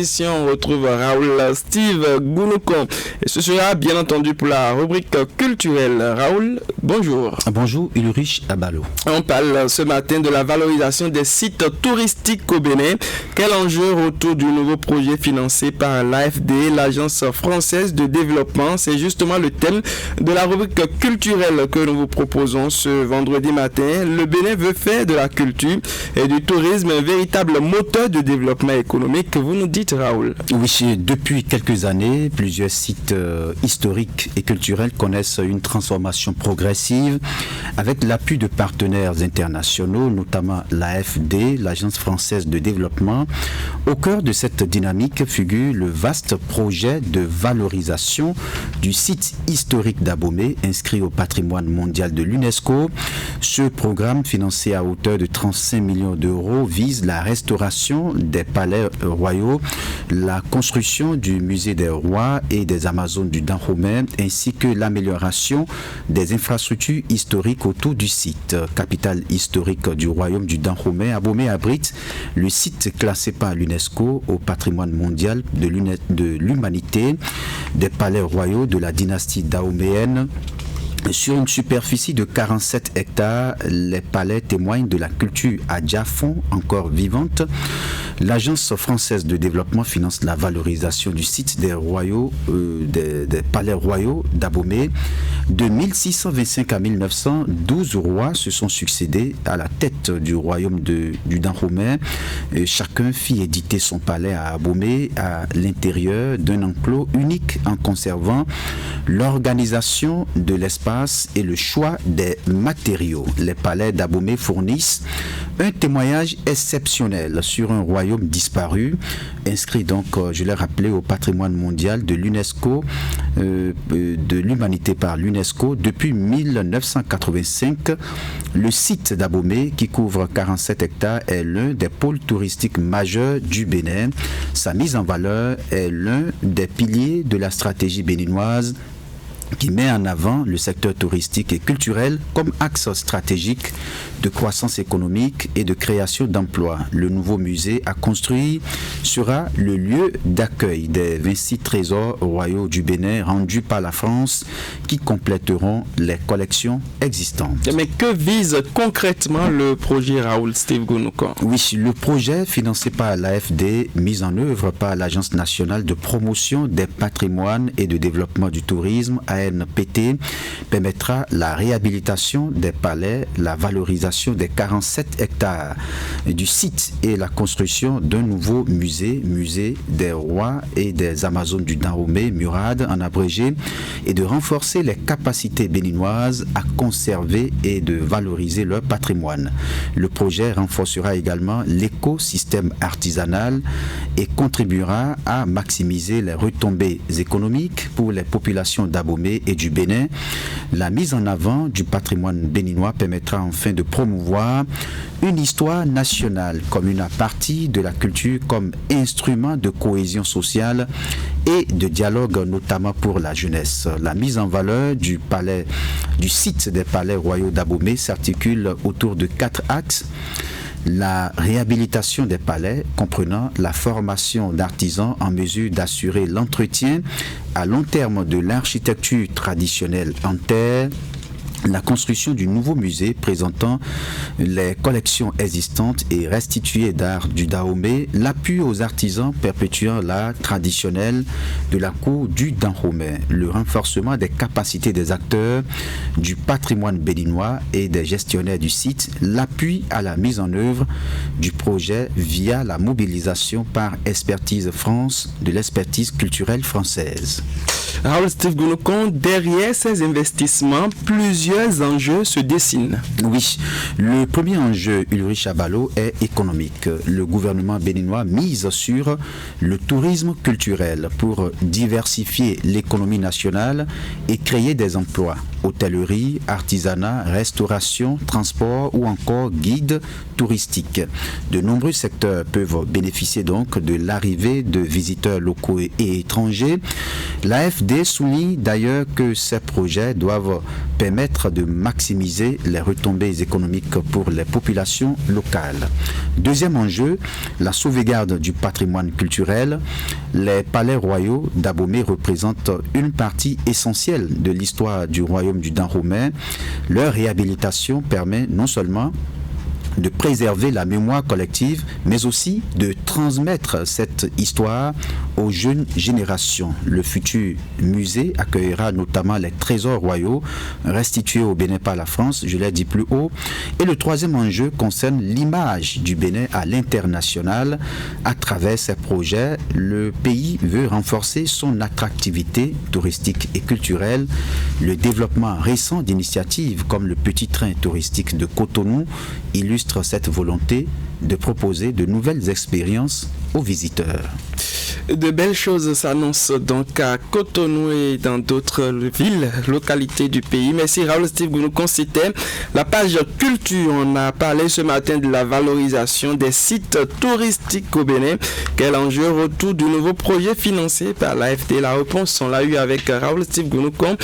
émission, on retrouve Raoul Steve Gounoukan. Et ce sera bien entendu pour la rubrique culturelle. Raoul, bonjour. Bonjour Ulrich Abalo. On parle ce matin de la valorisation des sites touristiques au Bénin. Quel enjeu autour du nouveau projet financé par l'AFD, l'Agence française de développement? C'est justement le thème de la rubrique culturelle que nous vous proposons ce vendredi matin. Le Bénin veut faire de la culture et du tourisme un véritable moteur de développement économique. Vous nous dites, Raoul? Oui, depuis quelques années, plusieurs sites historiques et culturels connaissent une transformation progressive avec l'appui de partenaires internationaux, notamment l'AFD, l'Agence française de développement. Au cœur de cette dynamique figure le vaste projet de valorisation du site historique d'Abomey, inscrit au patrimoine mondial de l'UNESCO. Ce programme, financé à hauteur de 35 millions d'euros, vise la restauration des palais royaux, la construction du musée des rois et des Amazones du Dahomey, ainsi que l'amélioration des infrastructures historiques autour du site. Capitale historique du royaume du Dahomey, Abomey abrite le site classé par l'UNESCO au patrimoine mondial de l'humanité des palais royaux de la dynastie dahoméenne. Sur une superficie de 47 hectares, les palais témoignent de la culture adjafon encore vivante. L'Agence française de développement finance la valorisation du site des palais royaux d'Abomey. De 1625 à 1912 rois se sont succédés à la tête du royaume du Dahomey. Chacun fit éditer son palais à Abomey à l'intérieur d'un enclos unique en conservant l'organisation de l'espace et le choix des matériaux. Les palais d'Abomey fournissent un témoignage exceptionnel sur un royaume disparu, inscrit donc, je l'ai rappelé, au patrimoine mondial de l'UNESCO, de l'humanité par l'UNESCO depuis 1985. Le site d'Abomey, qui couvre 47 hectares, est l'un des pôles touristiques majeurs du Bénin. Sa mise en valeur est l'un des piliers de la stratégie béninoise qui met en avant le secteur touristique et culturel comme axe stratégique de croissance économique et de création d'emplois. Le nouveau musée à construire sera le lieu d'accueil des 26 trésors royaux du Bénin rendus par la France qui compléteront les collections existantes. Mais que vise concrètement le projet Raoul Steve Gounoukan? Oui, le projet financé par l'AFD, mis en œuvre par l'Agence nationale de promotion des patrimoines et de développement du tourisme, ANPT, permettra la réhabilitation des palais, la valorisation des 47 hectares du site et la construction d'un nouveau musée des rois et des Amazones du Dahomey, MURAD en abrégé, et de renforcer les capacités béninoises à conserver et de valoriser leur patrimoine. Le projet renforcera également l'écosystème artisanal et contribuera à maximiser les retombées économiques pour les populations d'Abomey et du Bénin. La mise en avant du patrimoine béninois permettra enfin de promouvoir une histoire nationale comme une partie de la culture, comme instrument de cohésion sociale et de dialogue, notamment pour la jeunesse. La mise en valeur du site des palais royaux d'Abomey s'articule autour de 4 axes. La réhabilitation des palais, comprenant la formation d'artisans en mesure d'assurer l'entretien à long terme de l'architecture traditionnelle en terre, la construction du nouveau musée présentant les collections existantes et restituées d'art du Dahomey, l'appui aux artisans perpétuant l'art traditionnel de la cour du Dahomey, le renforcement des capacités des acteurs du patrimoine béninois et des gestionnaires du site, l'appui à la mise en œuvre du projet via la mobilisation par Expertise France de l'expertise culturelle française. Raoul Steve Gounoukan, derrière ces investissements, plusieurs enjeux se dessinent. Oui, le premier enjeu, Ulrich Abalo, est économique. Le gouvernement béninois mise sur le tourisme culturel pour diversifier l'économie nationale et créer des emplois. Hôtellerie, artisanat, restauration, transport ou encore guide touristique. De nombreux secteurs peuvent bénéficier donc de l'arrivée de visiteurs locaux et étrangers. L'AFD souligne d'ailleurs que ces projets doivent permettre permettre de maximiser les retombées économiques pour les populations locales. Deuxième enjeu, la sauvegarde du patrimoine culturel. Les palais royaux d'Abomey représentent une partie essentielle de l'histoire du royaume du Dahomey. Leur réhabilitation permet non seulement de préserver la mémoire collective, mais aussi de transmettre cette histoire aux jeunes générations. Le futur musée accueillera notamment les trésors royaux restitués au Bénin par la France, je l'ai dit plus haut. Et le troisième enjeu concerne l'image du Bénin à l'international. À travers ces projets, le pays veut renforcer son attractivité touristique et culturelle. Le développement récent d'initiatives comme le petit train touristique de Cotonou illustre cette volonté de proposer de nouvelles expériences aux visiteurs. De belles choses s'annoncent donc à Cotonou et dans d'autres villes, localités du pays. Merci Raoul Steve Gounoucon, c'était la page culture. On a parlé ce matin de la valorisation des sites touristiques au Bénin. Quel enjeu autour du nouveau projet financé par l'AFD? La réponse, on l'a eu avec Raoul Steve Gounoucon.